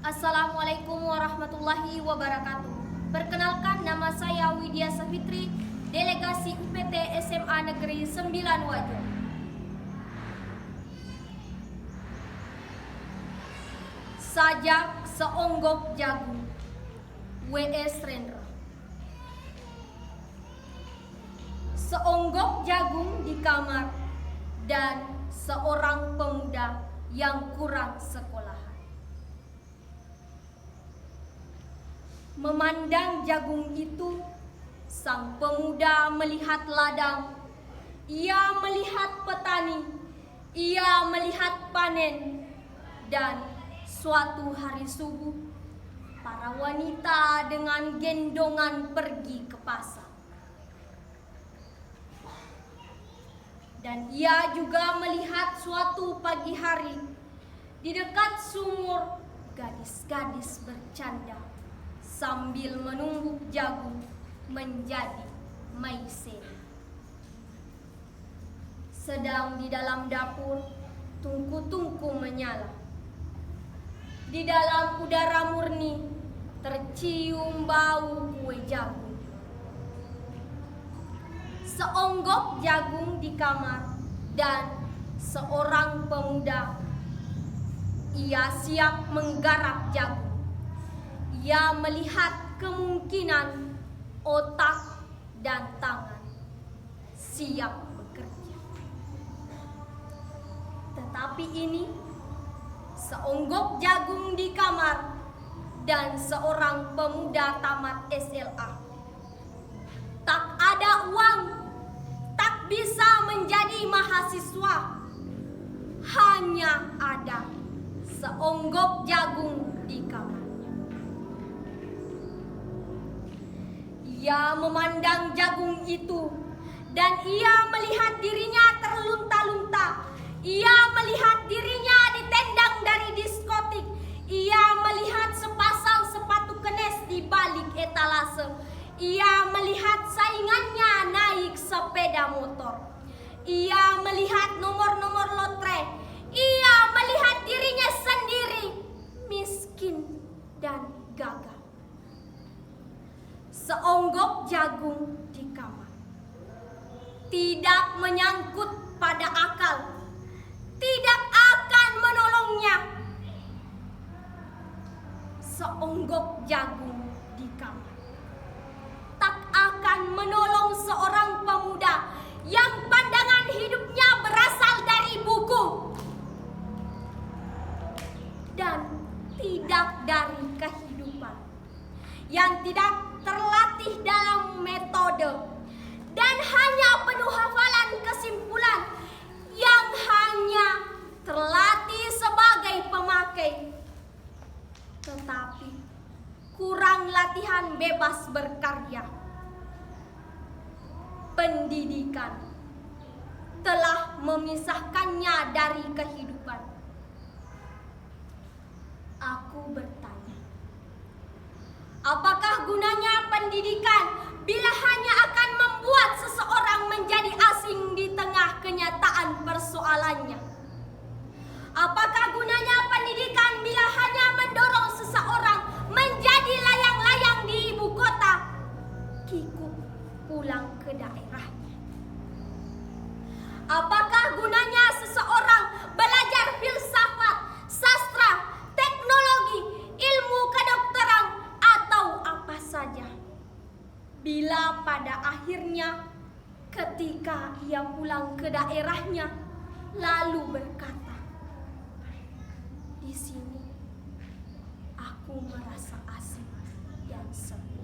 Assalamualaikum warahmatullahi wabarakatuh. Perkenalkan, nama saya Widya Safitri, delegasi UPT SMA Negeri 9 Wajo. Sajak seonggok jagung, W.S. Rendra. Seonggok jagung di kamar dan seorang pemuda yang kurang sekolahan. Memandang jagung itu, sang pemuda melihat ladang, ia melihat petani, ia melihat panen, dan suatu hari subuh, para wanita dengan gendongan pergi ke pasar. Dan ia juga melihat suatu pagi hari, di dekat sumur gadis-gadis bercanda sambil menumbuk jagung menjadi maizena. Sedang di dalam dapur, tungku-tungku menyala. Di dalam udara murni tercium bau kue jagung. Seonggok jagung di kamar dan seorang pemuda, ia siap menggarap jagung. Ia melihat kemungkinan otak dan tangan siap bekerja. Tetapi ini seonggok jagung di kamar dan seorang pemuda tamat SLA. Tak ada uang, tak bisa menjadi mahasiswa. Hanya ada seonggok jagung di kamarnya. Ia memandang jagung itu dan ia melihat dirinya terlunta-lunta. Ia melihat dirinya ditendang dari diskotik. Ia melihat sepasang sepatu kenes di balik etalase. Ia melihat saingannya naik sepeda motor. Ia melihat nomor-nomor lotre. Ia melihat dirinya sendiri miskin dan gagal. Seonggok jagung di kamar tidak menyangkut pada akal, tidak akan menolongnya. Seonggok jagung di kamar tak akan menolong seorang pemuda yang pandangan hidupnya berasal dari buku dan tidak dari kehidupan, yang tidak terlatih dalam metode dan hanya penuh hafalan kesimpulan, yang hanya terlatih sebagai pemakai, tetapi kurang latihan bebas berkarya. Pendidikan telah memisahkannya dari kehidupan. Aku bertanya, apakah gunanya pendidikan bila hanya akan membuat seseorang menjadi asing di tengah kenyataan persoalannya? Apakah gunanya pendidikan bila hanya mendorong seseorang menjadi layang-layang di ibu kota, kikuk pulang ke daerahnya? Apakah gunanya seseorang belajar filsafat, sastra, teknologi, ilmu kedokteran, atau apa saja, bila pada akhirnya ketika ia pulang ke daerahnya lalu berkata, di sini aku merasa asing dan sepi.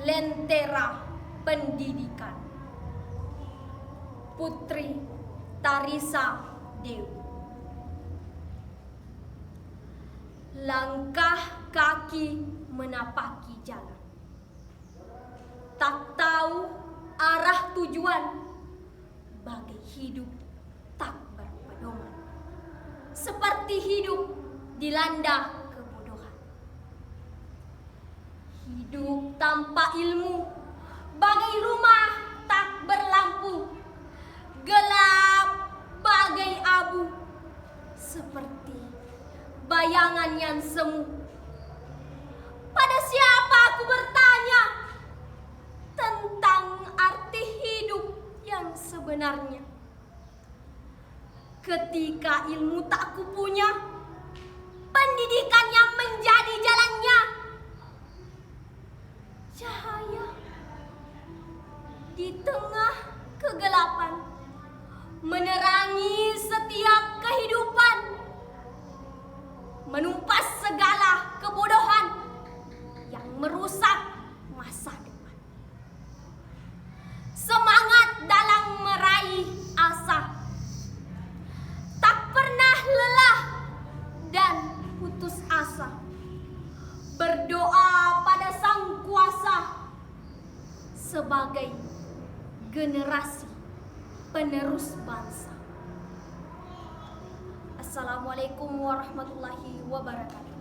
Lentera pendidikan. Putri Tarisa Dewi. Langkah kaki menapaki jalan, tak tahu arah tujuan, bagai hidup tak berpedoman, seperti hidup dilanda kebodohan. Hidup tanpa ilmu, bagai rumah tak berlampu, gelap sebenarnya. Ketika ilmu tak kupunya, pendidikan yang menjadi jalannya. Cahaya di tengah kegelapan menerangi setiap kehidupan, menumpas segala kebodohan yang merusak masa depan. Semangat dalam meraih asa, tak pernah lelah dan putus asa. Berdoa pada Sang Kuasa sebagai generasi penerus bangsa. Assalamualaikum warahmatullahi wabarakatuh.